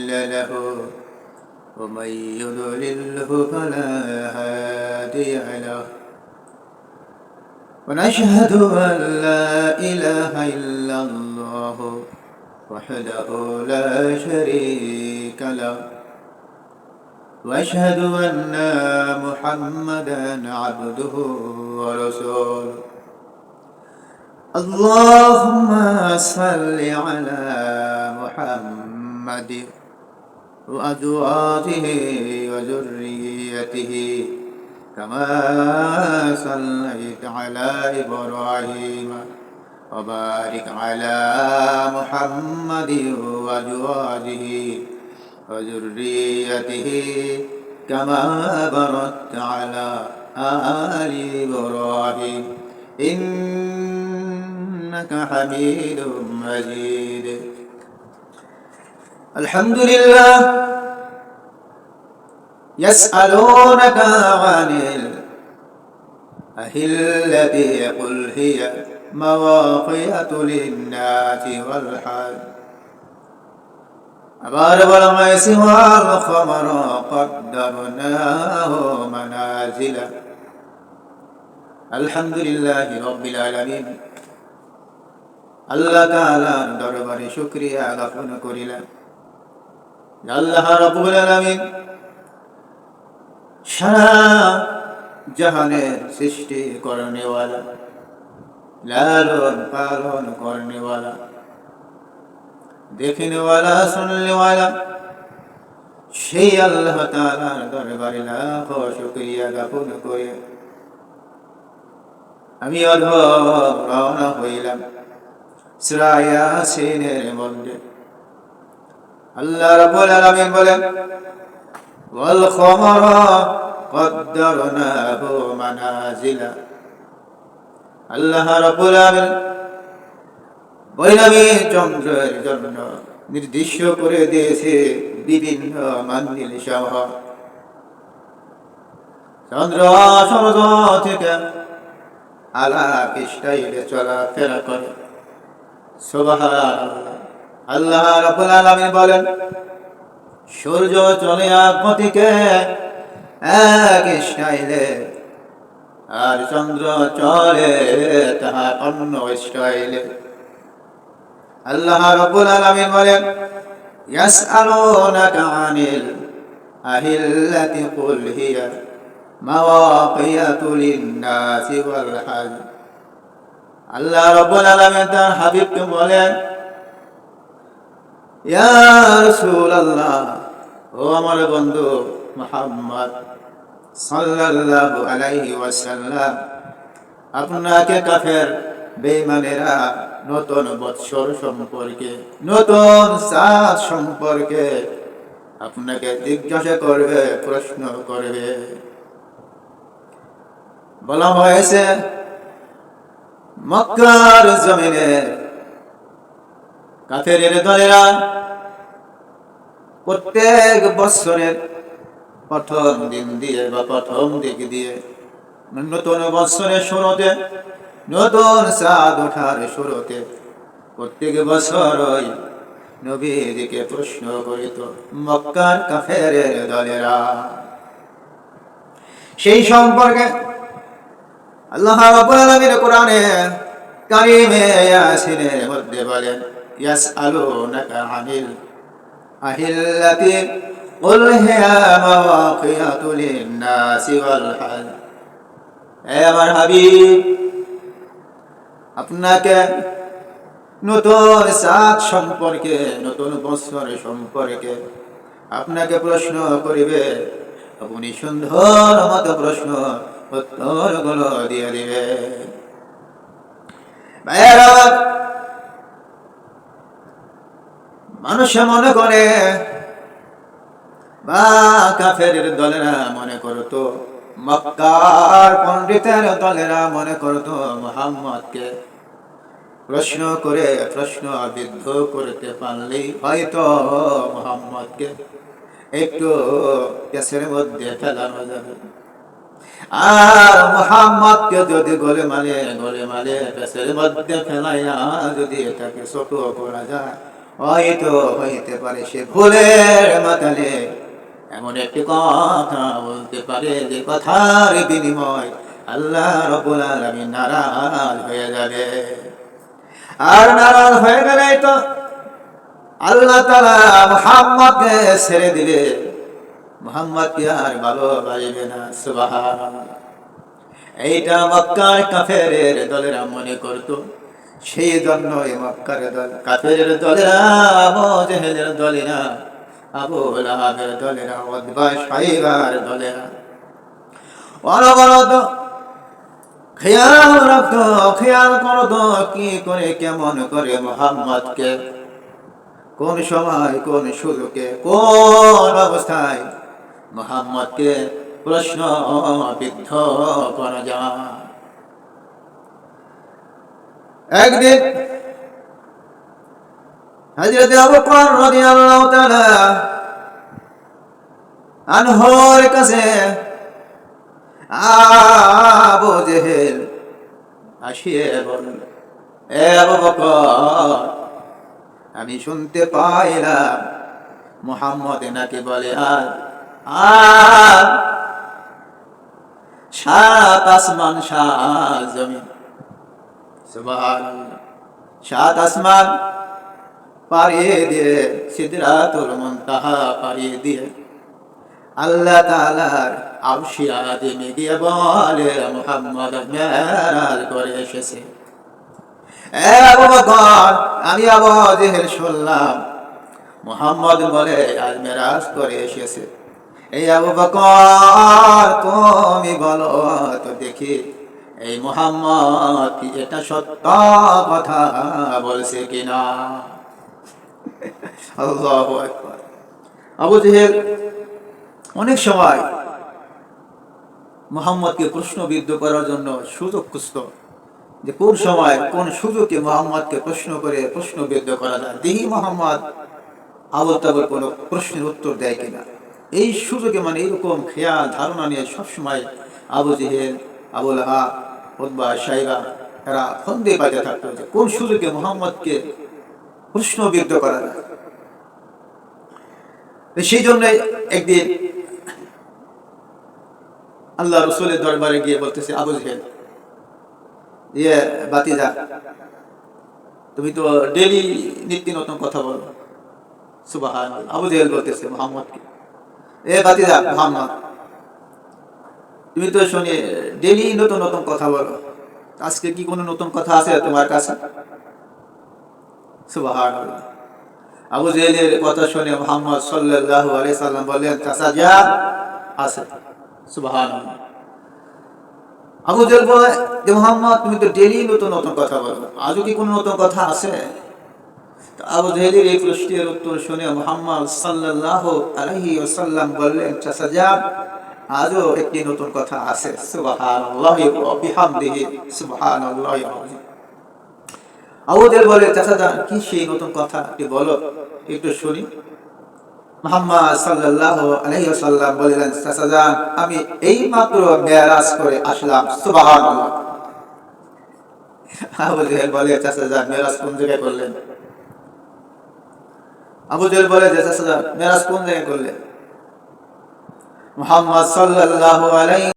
مضل له ومن يضلله فلا هادي له ونشهد أن لا إله إلا الله وحده لا شريك له وأشهد أن محمدا عبده ورسوله اللهم صل على محمد وأزواجه وذريته كما صليت على إبراهيم وبارك على محمد وأزواجه وذريته كما باركت على آل إبراهيم إنك حميد مجيد الحمد لله يسألونك عن الأهلة قل هي مواقيت للناس والحج আবার বলা হয়েছে ওয়াল কমর কদ্দারনাহু মানাজিলা আলহামদুলিল্লাহি রাব্বিল আলামিন আল্লাহ তাআলার দরবারে শুকরিয়া জ্ঞাপন করিলাম আল্লাহ রাব্বুল আলামিন সারা জাহানের সৃষ্টি করনে ওয়ালা লালন পালন করনে ওয়ালা देखने वाला सुनने वाला সেই আল্লাহ তাআলার দরবারে লাখ শুকরিয়া জ্ঞাপন করে আমি রওনা হইলাম সূরা ইয়াসিনের মধ্যে আল্লাহ রাব্বুল আলামিন বলেন ওয়াল কমরা কদ্দারনাহু মানাজিলা আল্লাহ রাব্বুল আলামিন বৈরামী চন্দ্রের জন্য নির্দিষ্ট করে দিয়েছে বিভিন্ন মান্দিল সহ চন্দ্র সূর্য থেকে আলাক স্টাইলে চলাফেরা করে সুবহানাল্লাহ আল্লাহ রাব্বুল আলামিন বলেন সূর্য চলে এক গতিকে এক স্টাইলে আর চন্দ্র চলে তাহার অন্য স্টাইলে আল্লাহ রাব্বুল আলামিন বলেন ইয়াসআলুনাকা আনিল আহিল্লাতি কুল হিয়া মাওয়াকিয়াতু লিন-নাসি ওয়াল হজ আল্লাহ রাব্বুল আলামিন তার হাবিবকে বলেন ইয়া রাসূলুল্লাহ ও আমার বন্ধু মুহাম্মদ সাল্লাল্লাহু আলাইহি ওয়াসাল্লাম আপনাকে কাফের বেঈমানেরা নতুন বৎসর সম্পর্কে নতুন চাঁদ সম্পর্কে আপনাকে জিজ্ঞাসা করবে প্রশ্ন করবে বলা হয়েছে মক্কার জমিনে কাফেরের দলেরা প্রত্যেক বৎসরের প্রথম দিন দিয়ে বা প্রথম দিক দিয়ে নতুন বৎসরের শুরুতে নতুন চাঁদ ওঠার শুরুতে প্রত্যেক বছরই নবীজিকে প্রশ্ন করিত মক্কার কাফেরের দলেরা সেই সম্পর্কে আল্লাহ রাব্বুল আলামিন কোরআনে কারিমে ইয়াসিনের মধ্যে বলেন ইয়াসআলুনাকা আনিল আহিল্লাতি কুল হিয়া মাওয়াকিয়াতু লিন-নাসি ওয়াল হজ হে আমার হাবিব আপনাকে নতুন চাঁদ সম্পর্কে নতুন বৎসর সম্পর্কে আপনাকে প্রশ্ন করিবে আপনি সুন্দর মতো প্রশ্ন উত্তরগুলো দিয়ে দিবে মানুষ মনে করে বা কাফেরের দলেরা মনে করতো মক্কার পণ্ডিতের দলেরা মনে করতো মুহাম্মদকে প্রশ্ন করে প্রশ্ন বিদ্ধ করতে পারলেই হয়তো মুহাম্মদকে একটু কেসের মধ্যে ফেলানো যাবে আর মুহাম্মদকে যদি গলে মালে কেসের মধ্যে ফেলাইয়া যদি এটাকে ছোট করা যায় হয়তো হইতে পারে সে ভুলের মাতালে এমন একটি কথা বলতে পারে যে কথার বিনিময় আল্লাহ রাব্বুল আলামিন নারাজ হয়ে যাবে। আর নারাজ হয়ে গেলে তো আল্লাহ তাআলা মুহাম্মদকে ছেড়ে দিবে, মুহাম্মদকে আর ভালোবাসবে না। সুবহানাল্লাহ। এইটা মক্কার কাফেরের দলেরা মনে করত। সেই জন্যই মক্কার দল কাফেরের দলেরা, আবু জেহেলের দলেরা, আবু লাহাবের দলেরা, উতবা শাইবার দলেরা অনবরত খেয়াল রাখতো, খেয়াল করতো কি করে কেমন করে মুহাম্মদকে কোন সময় কোন সুযোগে কোন অবস্থায় মুহাম্মদকে প্রশ্ন বিদ্ধ করা যায়। একদিন হযরত আবু বকর রাদিয়াল্লাহু তাআলা আনহুর কাছে আবু জেহেল আসিয়ে বলল, এ আবু বকর, আমি শুনতে পাইলাম মুহাম্মদ নাকি বলে আর সাত আসমান সাত জমিন, সুবহানাল্লাহ, সাত আসমান পাড়িয়ে দিয়ে সিদরাতুল মুনতাহা পাড়িয়ে দিয়ে আল্লাহ তাআলার আরশে আযমে গিয়ে বলে মুহাম্মদ মেরাজ করে এসেছে। এ আবু বকর, আমি আবু জেহেল শুনলাম মুহাম্মদ বলে আজ মেরাজ করে এসেছে। এই আবু বকর, তুমি বলো তো দেখি এই মুহাম্মদ কি এটা সত্য কথা বলছে কিনা? আল্লাহু আকবার। আবু জেহেল অনেক সময় মুহাম্মদকে প্রশ্নবিদ্ধ করার জন্য সুযোগ খুঁজত, যে কোন সময় কোন সুযোগে মুহাম্মদকে প্রশ্ন করে প্রশ্নবিদ্ধ করা যায়, দেখি মুহাম্মদ আবল তাবল কোনো প্রশ্নের উত্তর দেয় কিনা। এই সুযোগে মানে এরকম খেয়াল ধারণা নিয়ে সবসময় আবু জেহেল, আবু লাহাব, উতবা শাইবা এরা ফন্দে বাজে থাকতো যে কোন সুযোগে মুহাম্মদকে প্রশ্নবিদ্ধ করা যায়। সেই জন্য একদিন আল্লাহ রাসূলের দরবারে গিয়ে বলতেছে, আবু জেহেল, বাতিজা, তুমি তো ডেইলি নিত্য নতুন কথা বলো। সুবহানাল্লাহ। আবু জেহেল বলতেছে মুহাম্মদকে, এ বাতিজা মুহাম্মদ, তুমি তো শুনি ডেইলি নতুন নতুন কথা বলো, আজকে কি কোনো নতুন কথা আছে তোমার কাছে? সুবহানাল্লাহ। আবু জেহেলের কথা শুনে মুহাম্মদ সাল্লাল্লাহু আলাইহি সাল্লাম বললেন, চাচা যা আছে। সুবহানাল্লাহ। আবু জেহেল বলে যে মুহাম্মদ, তুমি তো ডেইলি নতুন নতুন কথা বলো, আজও কি কোনো নতুন কথা আছে? আবু জেহেলের এই প্রশ্নের উত্তর শুনে মুহাম্মদ সাল্লাল্লাহু আলাইহি ওয়াসাল্লাম বললেন, চাচা যা আজও একটি নতুন কথা আছে। সুবহানাল্লাহি ওয়া বিহামদিহি সুবহানাল্লাহি আযীম। আবু জেহেল বলে, চাচা যা কি সেই নতুন কথা বলো, একটু শুনি। মুহাম্মদ সাল্লাল্লাহু আলাইহি ওয়াসাল্লাম বললেন, চাচা যা আমি এইমাত্র মেরাজ করে আসলাম। সুবহানাল্লাহ। আবু জেহেল বলে, চাচা যা মেরাজ কোন জায়গায় করলেন? আবু জেহেল বলে, চাচা যা মেরাজ কোন জায়গায় করলেন? মুহাম্মদ সাল্লাল্লাহু আলাইহি